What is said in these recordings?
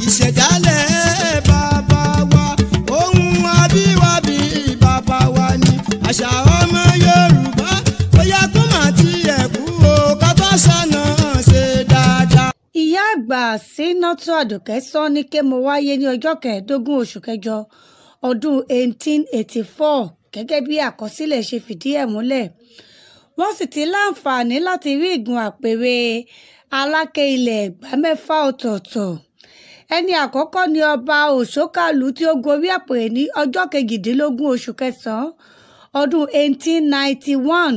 ìṣẹ̀dálẹ̀ bàbá wa ohun abíwábí bàbá wa ni àṣà ọmọ Yorùbá bóyá kó má tiẹ̀ kú o ká tó ṣàna ṣe dáadáa. ìyá àgbà Sínátù Àdùkẹ́ Sanni Kémo wáyé ní ọjọ́ 15 oṣù kẹjọ ọdún 1884 gẹ́gẹ́ bí àkọsílẹ̀ ṣe fìdí ẹ̀ múlẹ̀. Wọ́n sì ti láǹfààní láti rí ìgun àpèrè Aláké ilẹ̀ Ẹ̀gbá 6 ọ̀tọ̀ọ̀tọ̀. Ẹni àkọ́kọ́ ni ọba Òṣókàlú tí ó gorí àpèrè ní ọjọ́ 18 oṣù kẹsàn-án ọdún 1891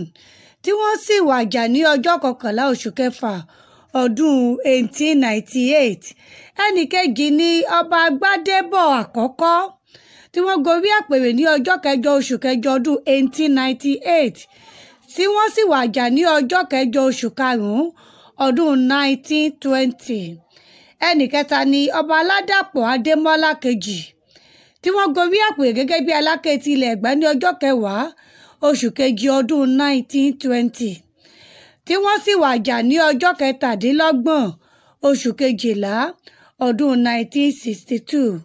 tí wọ́n sì wàjà ní ọjọ́ 11 oṣù kẹfà ọdún 1898. Ẹnì kejì ni ọba Gbádébọ̀ àkọ́kọ́ tí wọ́n gorí àpèrè ní ọjọ́ 9 oṣù kẹjọ ọdún 1898 tí wọ́n sì wàjà ní ọjọ́ 9 oṣù karùn-ún ọdún 1920. Ẹnì kẹta ni ọba Aládàpọ̀ Adémọ́lá kejì tí wọ́n gorí àpèrè gẹ́gẹ́ bí Aláké ti ilẹ̀ Ẹ̀gbá ní ọjọ́ 10 oṣù kejì ọdún 1920 tí wọ́n sì wàjà ní ọjọ́ 27 oṣù kejìlá ọdún 1962.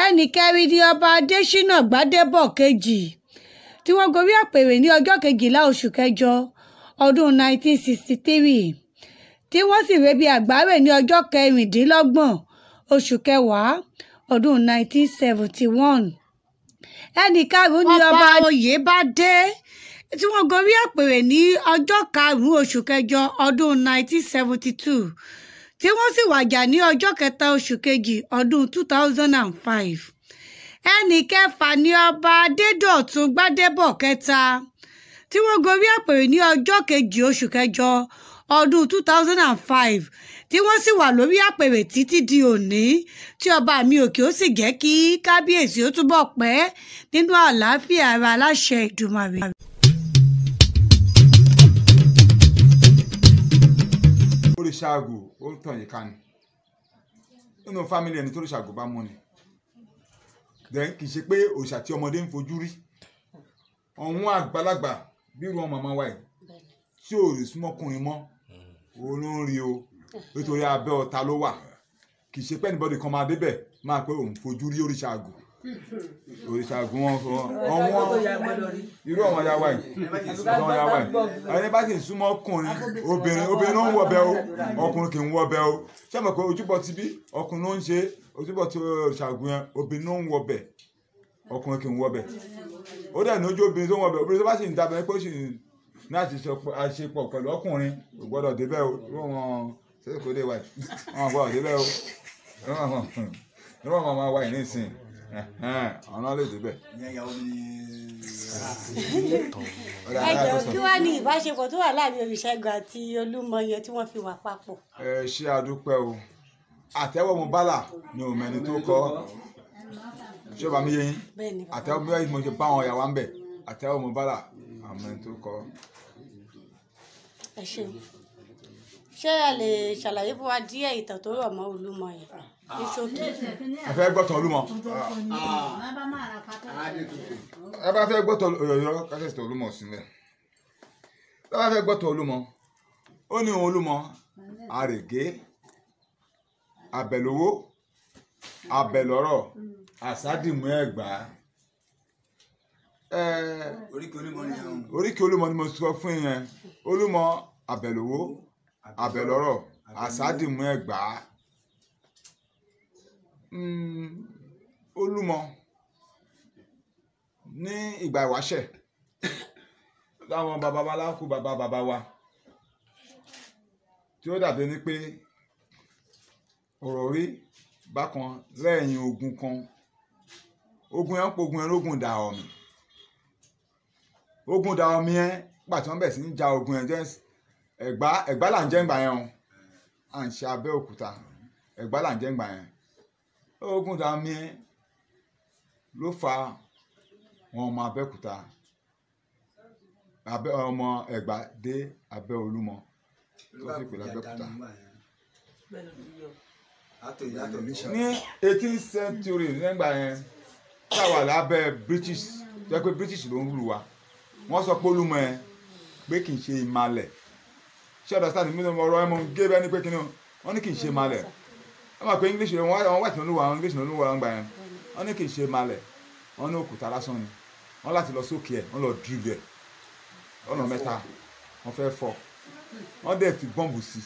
Ẹnì kẹrin ni ọba Adéṣínà Gbádébọ̀ kejì tí wọ́n gorí àpèrè ní ọjọ́ 12 oṣù kẹjọ ọdún 1963 tí wọ́n sì rebi àgbáre ní ọjọ́ 26 oṣù kẹwàá ọdún 1971. Ẹnì karùn-ún ni ọba Oyèbádé tí wọ́n gorí àpèrè ní ọjọ́ 5 oṣù kẹjọ ọdún 1972 tí wọ́n sì wàjà ní ọjọ́ 3 oṣù kejì ọdún 2005. Ẹnì kẹfà ni ọba Adédọ̀tun Gbádébọ̀ kẹta tí wọ́n gorí àpèrè ní ọjọ́ 2 oṣù kẹjọ ọdún 2005 tí wọ́n sì wà lórí àpèrè títí di òní tí ọba mi òkè ó sì jẹ́ kí kábíyèsí ó túbọ̀ pẹ́ nínú àlàáfíà ara láṣẹ Èdùmàrè. Oríṣàgò ó ń tàn yìí ká ni nínú fámìlì ẹni tó Oríṣàgò bá mú ni then kì í ṣe pé òòṣà tí ọmọdé ń fojú rí ọ̀hún àgbàlagbà bí irú ọmọ màmá wa yìí tí ò rí súnmọ́kùnrin mọ́ olórí o nítorí abẹ́ ọ̀tá ló wà kì í ṣe pé anybody kan máa débẹ̀ máa pé òun fojú rí Oríṣàgò wọn irú ọmọ ya wa yìí ẹni bá sì ń súnmọ́ ọkùnrin obìnrin ló ń wọbẹ̀ o ọkùnrin kì í wọbẹ̀ o ṣé mo pé ojúbọ ti bí ọkùnrin ló ń ṣe ojúbọ tí Oríṣàgò yẹn obìnrin ló ń wọbẹ̀ ọkùnrin kì í wọbẹ̀ ó dẹ̀ ní ojú obìnrin tó ń wọbẹ̀ obìnrin tó bá sì ń dábẹ́ pé ó sì ní àṣepọ̀ pẹ̀lú ọkùnrin kò gbọ́dọ̀ débẹ̀ o irú wọn ṣé kò dé wáyé wọn gbọ́dọ̀ débẹ̀ o irú wọn máa wáyé nísìnyí ọ̀nà lè débẹ̀. ẹ jọ̀ọ́ kí wàá ní ìbáṣepọ̀ tó wà láàrin Olúṣẹ́gun àti Olúmọ yẹn tí wọ́n fi wà papọ̀. ẹ ṣé àdúpẹ́ o àtẹ́wọ́ mo bálà ni ò mẹ́ni tó kọ́ ṣé o bá mi yé yín àtẹ́wọ́ bí mo ṣe bá àwọn ìyàwó ń bẹ̀ àtẹ́wọ́ mo bálà àmọ́ ẹni tó kọ́. ẹ ṣeun ṣé ẹ lè ṣàlàyé fún wa díẹ̀ ìtàn tó rọ̀ mọ́ Olúmọ yẹn ní ṣókí. ẹ fẹ́ gbọ́tọ̀ Olúmọ ẹ bá fẹ́ gbọ́tọ̀ Ọ̀yọ́ kásẹ̀tọ̀ Olúmọ sílẹ̀ ẹ bá fẹ́ gbọ́tọ̀ Olúmọ ó ní òun Olúmọ àrègé àbẹ̀lówó àbẹ̀lọ́rọ̀ àsádìmú Ẹ̀gbá oríkì Olúmọ ni mo sọ fún yẹn Olúmọ àbẹ̀lówó àbẹ̀lọ́rọ̀ àsádìmú Ẹ̀gbá. Olúmọ ní ìgbà ìwáṣẹ̀ láwọn bàbá wa lákú bàbá wa tí ó dàbí ní pé ọ̀rọ̀ rí bákan lẹ́yìn ogun kan ogun yẹn ń po ogun yẹn lógun Dàọ̀mì gbà tí wọ́n bẹ̀ sí ń ja ogun yẹn jẹ́ Ẹ̀gbá là ń jẹ́ ńgbà yẹn o à ń ṣe Abẹ́òkúta Ẹ̀gbá là ń jẹ́ ńgbà yẹn ogun Dàọ̀mì ló fa wọn ọmọ Abẹ́òkúta ọmọ Ẹ̀gbá dé abẹ́ Olúmọ tó fi pè l'Abẹ́òkúta. ní 18th century nígbà yẹn táwa lábẹ́ British jẹ́ pé British ló ń rú wa wọ́n sọ pé Olúmọ yẹn pé kì í ṣe ìmàlẹ̀ ṣé ọ̀dọ̀ sáà ní mílíọ̀nù ọ̀rọ̀ ẹ̀mọ́ gé bẹ́ẹ̀ ni pé kí ni wọ́n ní kì í ṣe ìmàlẹ̀ ẹ máa pe English wọn wà tí wọn lù wà English ló lù wà ń gbà yẹn wọn ní kì í ṣe malẹ̀ wọn ní òkúta lásán ni wọn láti lọ sókè ẹ̀ wọn lọ drill ẹ̀ ọ̀nà mẹ́ta wọn fẹ́ fọ́ wọn dẹ̀ fi bọ́ǹbù sí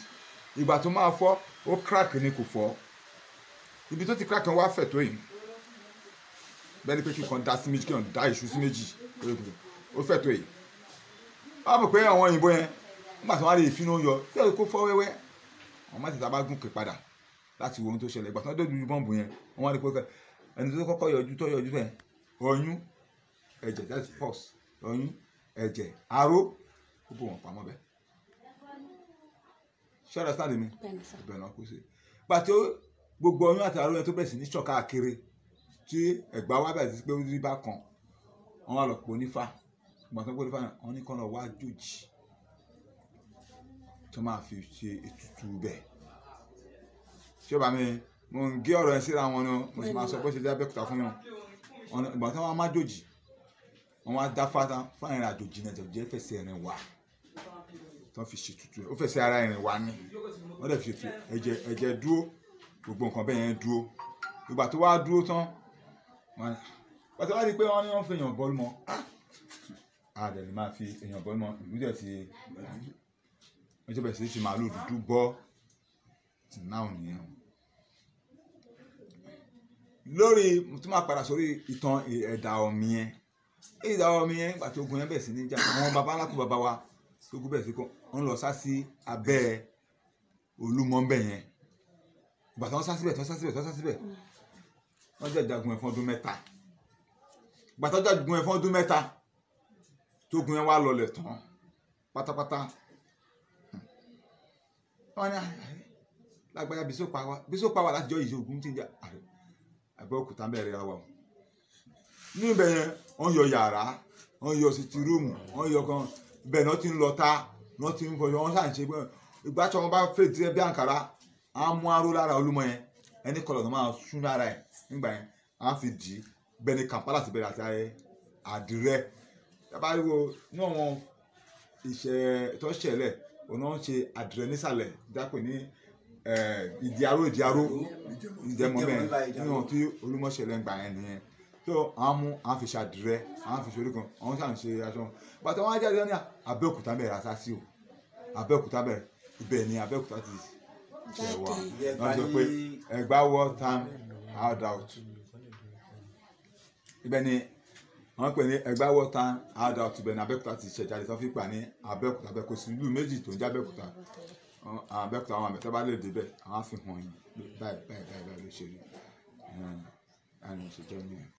ìgbà tó máa fọ́ ó crack ni kò fọ́ ibi tó ti crack wá fẹ̀ tó yìí bẹ́ẹ̀ ni pé kí kan dá sí méjì kí kan dá iṣu sí méjì ó fẹ̀ tó yìí wọ́n mọ̀ pé àwọn òyìnbó yẹn nígbà tí wọ́n á lè fi náà yọ tí ó kó fọ́ wẹ́wẹ́ àwọn má ti ta bá gùnkè padà láti wo ohun tó ṣẹlẹ̀ ìgbà tí wọ́n dé ju bọ́ǹbù yẹn wọ́n wá rí pé ẹni tó kọ́kọ́ yọjú bẹ́ẹ̀ ọyún ẹ̀jẹ̀ that's pus ọyún ẹ̀jẹ̀ aró ó bò wọ́n pamọ́ bẹ́ẹ̀ ṣé ọ̀rẹ́ sáà lè mi bẹ́ẹ̀ náà kó ṣe pàtó gbogbo ọyún àti aró yẹn tó bẹ̀ sí ní ṣọ̀ká kéré tí ẹ̀gbá wa bẹ̀ sí pé ó rí bá kan wọ́n wá lọ pò nífà ìgbà tó ń pò nífà yẹn wọ́n ní kọ́ lọ wá jòjì tó máa fi ṣe ètùtù bẹ́ẹ̀ ṣé bàá mi mo ń gé ọ̀rọ̀ yẹn síra wọn ni mo sì máa sọ pé ṣe dé Abẹ́òkúta fún yàn ìgbà tí wọ́n má jòjì wọ́n wá dá fáìrìn àjòjì náà jẹ́ fẹsẹ̀ ẹ̀rìn wá tí wọ́n fi ṣètùtù ẹ̀ ó fẹsẹ̀ ara ẹ̀rìn wá ní wọ́n dẹ̀ fi ṣètù ẹ̀jẹ̀ dúró gbogbo nǹkan bẹ́ẹ̀ yẹn dúró ìgbà tó wá dúró tán wọ́n ti wá rí i pé wọ́n ní wọ́n fi èèyàn bọ́ọ̀lù mọ́ àdẹ̀ ni máa fi èèyàn bọ́ọ̀lù mọ́ ìlú dẹ̀ ti wọ́n ti bẹ̀rẹ̀ sí ti màálù dúdú bọ́ tì náà nìyẹn lórí mo tún máa padà sórí ìtàn ẹ̀dà ọ̀mì yẹn ẹ̀dà ọ̀mì yẹn nígbà tí ogun yẹn bẹ̀rẹ̀ sí ní jà àwọn baba ńlá kú baba wa tó ogun bẹ̀rẹ̀ sí kọ́ wọ́n lọ sá sí abẹ́ Olúmọ ń bẹ̀ yẹn ìgbà tí wọ́n sá síbẹ̀ wọ́n jẹ́ jagun ẹ̀ fún ọdún mẹ́ta ìgbà tí wọ́n jagun ẹ̀ fún ọdún mẹ́ta tó ogun yẹn wá lọlẹ̀ tán pátápátá wọ́n ní lágbájá Bísó pa wá láti jọ ìṣe ogun tí ń jà Abẹ́òkúta bẹ̀rẹ̀ wa ní ibẹ̀ yẹn wọ́n yọ yàrá wọ́n yọ sitiruumu wọ́n yọ kan bẹ́ẹ̀ náà ti ń lọ ta náà ti ń fọyọ wọ́n ṣàn ṣe ìgbà tí wọ́n bá fẹ́ tirẹ̀ bí àǹkárá á mú aró lára Olúmọ yẹn ẹni kọlọ̀ tó máa sún lára ẹ̀ nígbà yẹn á fi dì í bẹ́ẹ̀ ni Kampala ti bẹ̀rẹ̀ àti àdìrẹ́ tábàríwo ní àwọn ìṣẹ̀ tó ṣẹlẹ̀ òun náà ń ṣe àdìrẹ́ nísàlẹ̀ jápè ní ìdíaró ìjẹmọ bẹ́ẹ̀ nínú tí Olúmọ ṣẹlẹ̀ ń gbà yẹn nìyẹn tó àwọn mú àwọn fi ṣàdìrẹ́ àwọn fi ṣorí kan àwọn ṣàn ṣe aṣọ bàtà wọn jáde ní Abẹ́òkúta bẹ̀rẹ̀ àṣàṣì o Abẹ́òkúta bẹ̀rẹ̀ ibẹ̀ ni Abẹ́òkúta ti ṣe wà wọ́n sọ pé Ẹ̀gbá war time hard out ibẹ̀ ni wọ́n pè ní Ẹ̀gbá war time hard out ibẹ̀ ni Abẹ́òkúta ti ṣẹ̀ jáde tó fi pà ní Abẹ́òkúta bẹ́ẹ̀ kò sí ìlú méjì tó ń jẹ́ Abẹ́òkúta Abẹ́òkúta àwọn àmẹ́tẹ́ bá lè débẹ̀ àwọn àfihàn yìí báyìí ló ṣe rí àwọn ìṣèjọ́ nìyẹn.